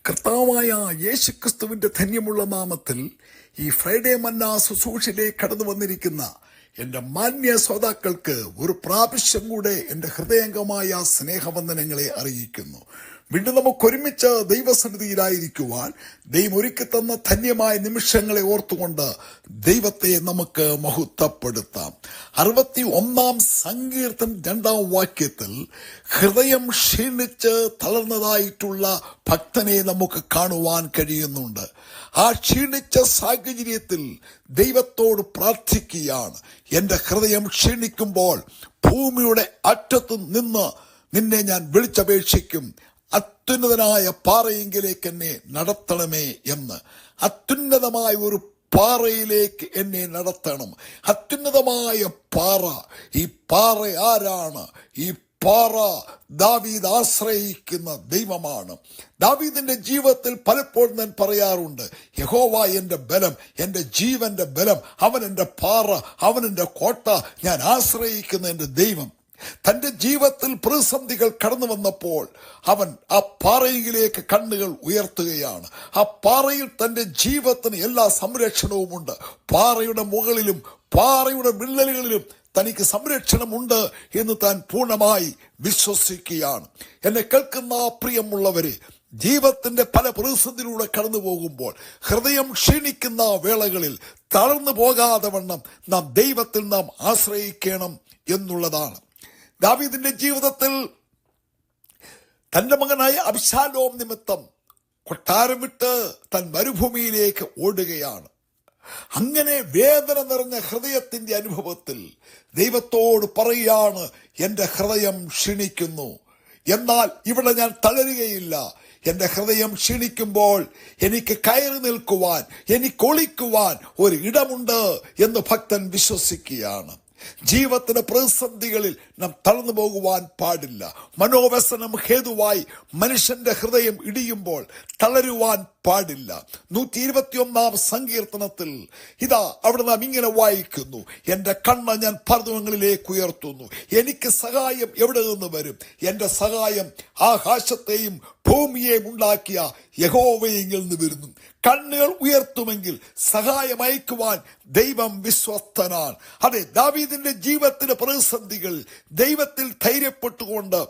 കർത്താവായ യേശുക്രിസ്തുവിന്റെ ധന്യമുള്ള നാമത്തിൽ ഈ ഫ്രൈഡേ മന്ന ശുശ്രൂഷയിലേക്ക് കടന്നു വന്നിരിക്കുന്ന എൻ്റെ മാന്യ ശ്രോതാക്കൾക്ക് ഒരു പ്രാവശ്യം കൂടെ എൻ്റെ ഹൃദയംഗമായ സ്നേഹവന്ദനങ്ങളെ അറിയിക്കുന്നു. വീണ്ടും നമുക്കൊരുമിച്ച് ദൈവസന്നിധിയിലായിരിക്കുവാൻ ദൈവം ഒരുക്കി തന്ന ധന്യമായ നിമിഷങ്ങളെ ഓർത്തുകൊണ്ട് ദൈവത്തെ നമുക്ക് മഹത്വപ്പെടുത്താം. 61 സങ്കീർത്തനം 2 വാക്യത്തിൽ ഹൃദയം ക്ഷീണിച്ച് തളർന്നതായിട്ടുള്ള ഭക്തനെ നമുക്ക് കാണുവാൻ കഴിയുന്നുണ്ട്. ആ ക്ഷീണിച്ച സാഹചര്യത്തിൽ ദൈവത്തോട് പ്രാർത്ഥിക്കുകയാണ്. എൻ്റെ ഹൃദയം ക്ഷീണിക്കുമ്പോൾ ഭൂമിയുടെ അറ്റത്തു നിന്ന് നിന്നെ ഞാൻ വിളിച്ചപേക്ഷിക്കും, അത്യുന്നതനായ പാറയെങ്കിലേക്ക് എന്നെ നടത്തണമേ എന്ന്. അത്യുന്നതമായ ഒരു പാറയിലേക്ക് എന്നെ നടത്തണം. അത്യുന്നതമായ പാറ. ഈ പാറ ആരാണ്? ഈ പാറ ദാവീദ് ആശ്രയിക്കുന്ന ദൈവമാണ്. ദാവീദിന്റെ ജീവിതത്തിൽ പലപ്പോഴും ഞാൻ പറയാറുണ്ട്, യഹോവ എന്റെ ബലം, എന്റെ ജീവന്റെ ബലം, അവൻ എന്റെ പാറ, അവൻ എന്റെ കോട്ട, ഞാൻ ആശ്രയിക്കുന്ന എന്റെ ദൈവം. തന്റെ ജീവിതത്തിൽ പ്രതിസന്ധികൾ കടന്നു വന്നപ്പോൾ അവൻ ആ പാറയിലേക്ക് കണ്ണുകൾ ഉയർത്തുകയാണ്. ആ പാറയിൽ തന്റെ ജീവിതത്തിന് എല്ലാ സംരക്ഷണവുമുണ്ട്. പാറയുടെ മുകളിലും പാറയുടെ വിള്ളലുകളിലും തനിക്ക് സംരക്ഷണമുണ്ട് എന്ന് താൻ പൂർണ്ണമായി വിശ്വസിക്കുകയാണ്. എന്നെ കേൾക്കുന്ന പ്രിയമുള്ളവരെ, ജീവിതത്തിന്റെ പല പ്രതിസന്ധിയിലൂടെ കടന്നു പോകുമ്പോൾ ഹൃദയം ക്ഷീണിക്കുന്ന വേളകളിൽ തളർന്നു പോകാതെ വണ്ണം നാം ദൈവത്തിൽ നാം ആശ്രയിക്കണം എന്നുള്ളതാണ്. ദാവീദിന്റെ ജീവിതത്തിൽ തന്റെ മകനായ അബ്ശാലോം നിമിത്തം കൊട്ടാരം വിട്ട് താൻ മരുഭൂമിയിലേക്ക് ഓടുകയാണ്. അങ്ങനെ വേദന നിറഞ്ഞ ഹൃദയത്തിന്റെ അനുഭവത്തിൽ ദൈവത്തോട് പറയുകയാണ്, എൻ്റെ ഹൃദയം ക്ഷീണിക്കുന്നു, എന്നാൽ ഇവിടെ ഞാൻ തളരുകയില്ല. എൻ്റെ ഹൃദയം ക്ഷീണിക്കുമ്പോൾ എനിക്ക് കയറി നിൽക്കുവാൻ, എനിക്ക് ഒളിക്കുവാൻ ഒരു ഇടമുണ്ട് എന്ന് ഭക്തൻ വിശ്വസിക്കുകയാണ്. ജീവിതത്തിന്റെ പ്രതിസന്ധികളിൽ നാം തളർന്നു പോകുവാൻ പാടില്ല. മനോവ്യസനം ഹേതുവായി മനുഷ്യന്റെ ഹൃദയം ഇടിയുമ്പോൾ തളരുവാൻ പാടില്ല. 121 സങ്കീർത്തനത്തിൽ ഇതാ അവിടെ നാം ഇങ്ങനെ വായിക്കുന്നു, എൻ്റെ കണ്ണ് ഞാൻ പർവ്വതങ്ങളിലേക്ക് ഉയർത്തുന്നു, എനിക്ക് സഹായം എവിടെ നിന്ന് വരും? എൻ്റെ സഹായം ആകാശത്തെയും ഭൂമിയെയും ഉണ്ടാക്കിയ യഹോവയെങ്കിൽ നിന്ന് വരുന്നു. കണ്ണുകൾ ഉയർത്തുമെങ്കിൽ സഹായം അയക്കുവാൻ ദൈവം വിശ്വസ്തനാണ്. അതെ, ദാവീദിന്റെ ജീവിതത്തിന്റെ പ്രതിസന്ധികൾ ദൈവത്തിൽ ധൈര്യപ്പെട്ടുകൊണ്ട്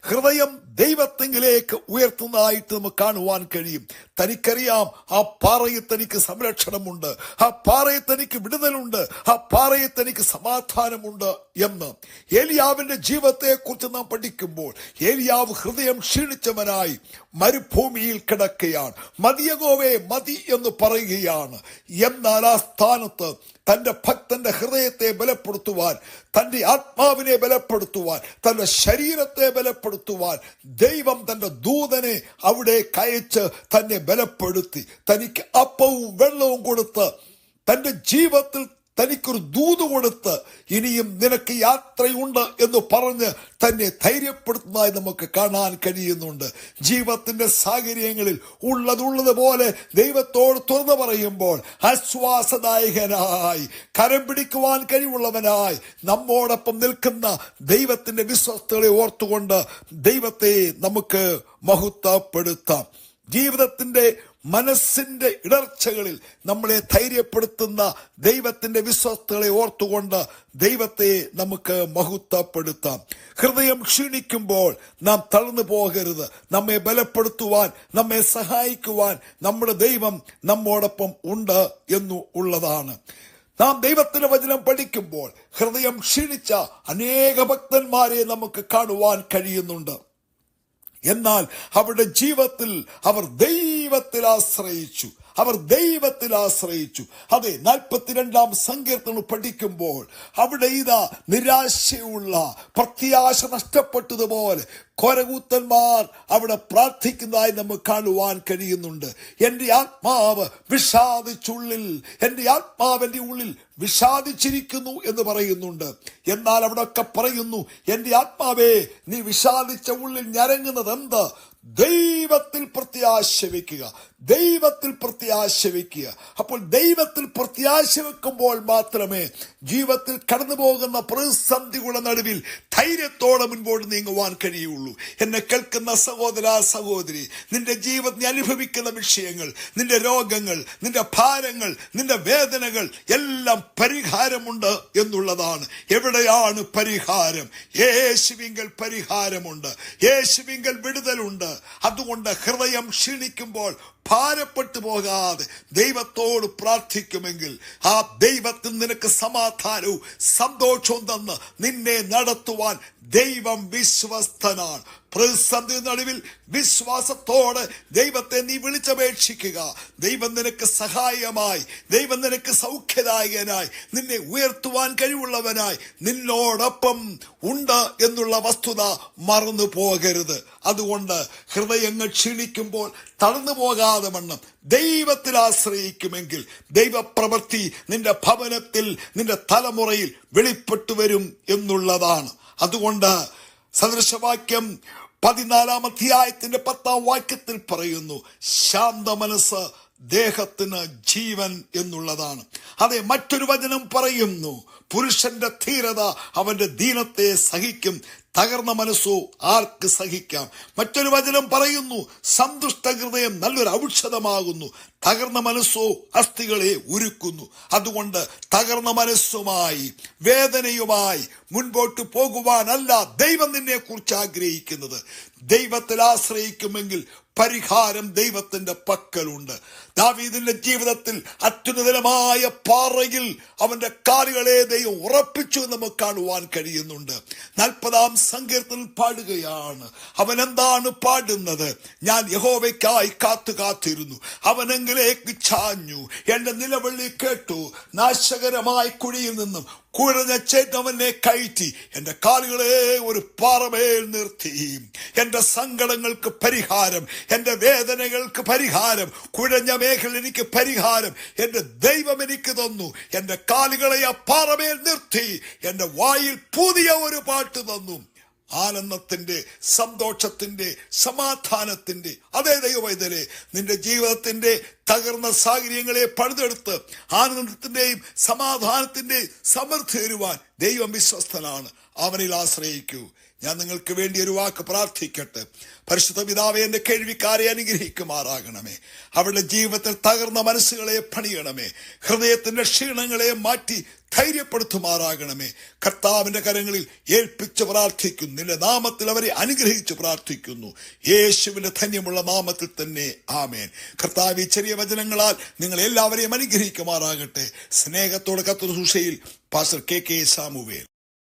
ഹൃദയം ദൈവത്തിങ്കിലേക്ക് ഉയർത്തുന്നതായിട്ട് നമുക്ക് കാണുവാൻ കഴിയും. തനിക്കറിയാം, ആ പാറയിൽ തനിക്ക് സംരക്ഷണമുണ്ട്, ആ പാറയിൽ തനിക്ക് വിടുതലുണ്ട്, ആ പാറയിൽ തനിക്ക് സമാധാനമുണ്ട് എന്ന്. ഏലിയാവിന്റെ ജീവിതത്തെ കുറിച്ച് നാം പഠിക്കുമ്പോൾ ഏലിയാവ് ഹൃദയം ക്ഷീണിച്ചവനായി മരുഭൂമിയിൽ കിടക്കുകയാണ്. മതിയഗോവേ മതി എന്ന് പറയുകയാണ്. എന്നാൽ ആ സ്ഥാനത്ത് തന്റെ ഭക്തന്റെ ഹൃദയത്തെ ബലപ്പെടുത്തുവാൻ, തന്റെ ആത്മാവിനെ ബലപ്പെടുത്തുവാൻ, തന്റെ ശരീരത്തെ ബലപ്പെടുത്തുവാൻ ദൈവം തന്റെ ദൂതനെ അവിടെ കയച്ച് തന്നെ ബലപ്പെടുത്തി. തനിക്ക് അപ്പവും വെള്ളവും കൊടുത്ത്, തന്റെ ജീവിതത്തിൽ തനിക്കൊരു ദൂത് കൊടുത്ത്, ഇനിയും നിനക്ക് യാത്രയുണ്ട് എന്ന് പറഞ്ഞ് തന്നെ ധൈര്യപ്പെടുത്തുന്നതായി നമുക്ക് കാണാൻ കഴിയുന്നുണ്ട്. ജീവിതത്തിന്റെ സാഹചര്യങ്ങളിൽ ഉള്ളതുപോലെ ദൈവത്തോട് തുറന്നു പറയുമ്പോൾ ആശ്വാസദായകനായി, കരം പിടിക്കുവാൻ കഴിവുള്ളവനായി നമ്മോടൊപ്പം നിൽക്കുന്ന ദൈവത്തിന്റെ വിശ്വസ്തകളെ ഓർത്തുകൊണ്ട് ദൈവത്തെ നമുക്ക് മഹത്വപ്പെടുത്താം. ജീവിതത്തിന്റെ മനസ്സിന്റെ ഇടർച്ചകളിൽ നമ്മളെ ധൈര്യപ്പെടുത്തുന്ന ദൈവത്തിന്റെ വിശ്വസ്തകളെ ഓർത്തുകൊണ്ട് ദൈവത്തെ നമുക്ക് മഹത്വപ്പെടുത്താം. ഹൃദയം ക്ഷീണിക്കുമ്പോൾ നാം തളർന്നു പോകരുത്. നമ്മെ ബലപ്പെടുത്തുവാൻ, നമ്മെ സഹായിക്കുവാൻ നമ്മുടെ ദൈവം നമ്മോടൊപ്പം ഉണ്ട് എന്നു ഉള്ളതാണ്. നാം ദൈവത്തിന്റെ വചനം പഠിക്കുമ്പോൾ ഹൃദയം ക്ഷീണിച്ച അനേക ഭക്തന്മാരെ നമുക്ക് കാണുവാൻ കഴിയുന്നുണ്ട്. എന്നാൽ അവരുടെ ജീവിതത്തിൽ അവർ ദൈവത്തിൽ ആശ്രയിച്ചു. അതെ, 42 സങ്കീർത്തനം പഠിക്കുമ്പോൾ അവിടെ ഇതാ നിരാശയുള്ള, പ്രത്യാശ നഷ്ടപ്പെട്ടതുപോലെ കൊരകൂത്തന്മാർ അവിടെ പ്രാർത്ഥിക്കുന്നതായി നമുക്ക് കാണുവാൻ കഴിയുന്നുണ്ട്. എൻ്റെ ആത്മാവ് വിഷാദിച്ചുള്ളിൽ, എൻ്റെ ആത്മാവിന്റെ ഉള്ളിൽ വിഷാദിച്ചിരിക്കുന്നു എന്ന് പറയുന്നുണ്ട്. എന്നാൽ അവിടെ ഒക്കെ പറയുന്നു, എൻ്റെ ആത്മാവേ നീ വിഷാദിച്ച ഉള്ളിൽ ഞരങ്ങുന്നത് എന്ത്? ദൈവത്തിൽ പ്രത്യാശ വയ്ക്കുക, ദൈവത്തിൽ പ്രത്യാശ വയ്ക്കുക. അപ്പോൾ ദൈവത്തിൽ പ്രത്യാശ വെക്കുമ്പോൾ മാത്രമേ ജീവിതത്തിൽ കടന്നു പോകുന്ന പ്രതിസന്ധികളുടെ നടുവിൽ ധൈര്യത്തോടെ മുൻപോട്ട് നീങ്ങുവാൻ കഴിയുള്ളൂ. എന്നെ കേൾക്കുന്ന സഹോദര സഹോദരി, നിന്റെ ജീവിതത്തിൽ അനുഭവിക്കുന്ന വിഷയങ്ങൾ, നിന്റെ രോഗങ്ങൾ, നിന്റെ ഭാരങ്ങൾ, നിന്റെ വേദനകൾ എല്ലാം പരിഹാരമുണ്ട് എന്നുള്ളതാണ്. എവിടെയാണ് പരിഹാരം? യേശുവിങ്കൽ പരിഹാരമുണ്ട്, യേശുവിങ്കൽ വിടുതലുണ്ട്. അതുകൊണ്ട് ഹൃദയം ക്ഷീണിക്കുമ്പോൾ ഭാരപ്പെട്ടു പോകാതെ ദൈവത്തോട് പ്രാർത്ഥിക്കുമെങ്കിൽ ആ ദൈവത്തിൽ നിനക്ക് സമാധാനവും സന്തോഷവും തന്ന് നിന്നെ നടത്തുവാൻ ദൈവം വിശ്വസ്തനാണ്. പ്രതിസന്ധി നടുവിൽ വിശ്വാസത്തോടെ ദൈവത്തെ നീ വിളിച്ചപേക്ഷിക്കുക. ദൈവം നിനക്ക് സഹായമായി, ദൈവം നിനക്ക് സൗഖ്യദായകനായി, നിന്നെ ഉയർത്തുവാൻ കഴിവുള്ളവനായി നിന്നോടൊപ്പം ഉണ്ട് എന്നുള്ള വസ്തുത മറന്നു പോകരുത്. അതുകൊണ്ട് ഹൃദയങ്ങൾ ക്ഷീണിക്കുമ്പോൾ തളർന്നു പോകാതെ വണ്ണം ദൈവത്തിൽ ആശ്രയിക്കുമെങ്കിൽ ദൈവപ്രവൃത്തി നിന്റെ ഭവനത്തിൽ, നിന്റെ തലമുറയിൽ വെളിപ്പെട്ടു വരും എന്നുള്ളതാണ്. അതുകൊണ്ട് സദൃശവാക്യം 14 അധ്യായത്തിന്റെ 10 വാക്യത്തിൽ പറയുന്നു, ശാന്ത മനസ്സ് ദേഹത്തിന് ജീവൻ എന്നുള്ളതാണ്. അതെ, മറ്റൊരു വചനം പറയുന്നു, പുരുഷന്റെ ധീരത അവന്റെ ദീനത്തെ സഹിക്കും, തകർന്ന മനസ്സോ ആർക്ക് സഹിക്കാം. മറ്റൊരു വചനം പറയുന്നു, സന്തുഷ്ട ഹൃദയം നല്ലൊരു ഔഷധമാകുന്നു, തകർന്ന മനസ്സോ അസ്ഥികളെ ഉരുക്കുന്നു. അതുകൊണ്ട് തകർന്ന മനസ്സുമായി വേദനയുമായി മുൻപോട്ട് പോകുവാനല്ല ദൈവം നിന്നെ കുറിച്ച് ആഗ്രഹിക്കുന്നത്. ദൈവത്തിൽ ആശ്രയിക്കുമെങ്കിൽ പരിഹാരം ദൈവത്തിന്റെ പക്കലുണ്ട്. ദാവീദിന്റെ ജീവിതത്തിൽ അത്യുന്നതമായ പാറയിൽ അവന്റെ കാലുകളെ ദൈവം ഉറപ്പിച്ചു നമുക്ക് കാണുവാൻ കഴിയുന്നുണ്ട്. 40 സങ്കീർത്തനം പാടുകയാണ്. അവൻ എന്താണ് പാടുന്നത്? ഞാൻ യഹോവയ്ക്കായി കാത്തിരുന്നു, അവനെങ്കിലേക്ക് ചാഞ്ഞു, എന്റെ നിലവിളി കേട്ടു, നാശകരമായ കുഴിയിൽ നിന്നും കുഴഞ്ഞ ചേട്ടവനെ കയറ്റി എന്റെ കാലുകളെ ഒരു പാറമേൽ നിർത്തി. എന്റെ സങ്കടങ്ങൾക്ക് പരിഹാരം, എന്റെ വേദനകൾക്ക് പരിഹാരം, കുഴഞ്ഞ മേഖല എനിക്ക് പരിഹാരം എന്റെ ദൈവം എനിക്ക് തന്നു. എന്റെ കാലുകളെ ആ പാറമേൽ നിർത്തി, എന്റെ വായിൽ പുതിയ ഒരു പാട്ട് തന്നു. ആനന്ദത്തിന്റെ, സന്തോഷത്തിന്റെ, സമാധാനത്തിന്റെ. അതേ ദൈവവൈദ്യരെ, നിന്റെ ജീവിതത്തിന്റെ തകർന്ന സാഹചര്യങ്ങളെ പണിതെടുത്ത് ആനന്ദത്തിന്റെയും സമാധാനത്തിന്റെയും സമൃദ്ധി തരുവാൻ ദൈവം വിശ്വസ്തനാണ്. അവനിൽ ആശ്രയിക്കൂ. ഞാൻ നിങ്ങൾക്ക് വേണ്ടി ഒരു വാക്ക് പ്രാർത്ഥിക്കട്ടെ. പരിശുദ്ധ പിതാവേ, എന്റെ കേൾവിക്കാരെ അനുഗ്രഹിക്കുമാറാകണമേ. അവരുടെ ജീവിതത്തിൽ തകർന്ന മനസ്സുകളെ പണിയണമേ. ഹൃദയത്തിന്റെ ക്ഷീണങ്ങളെ മാറ്റി ധൈര്യപ്പെടുത്തുമാറാകണമേ. കർത്താവിന്റെ കരങ്ങളിൽ ഏൽപ്പിച്ച് പ്രാർത്ഥിക്കുന്നു. നിന്റെ നാമത്തിൽ അവരെ അനുഗ്രഹിച്ച് പ്രാർത്ഥിക്കുന്നു. യേശുവിന്റെ ധന്യമുള്ള നാമത്തിൽ തന്നെ, ആമേൻ. കർത്താവ് ഈ ചെറിയ വചനങ്ങളാൽ നിങ്ങൾ എല്ലാവരെയും അനുഗ്രഹിക്കുമാറാകട്ടെ. സ്നേഹത്തോടെ കർത്തൃ ശുശ്രൂഷയിൽ പാസ്റ്റർ കെ. സാമുവേൽ.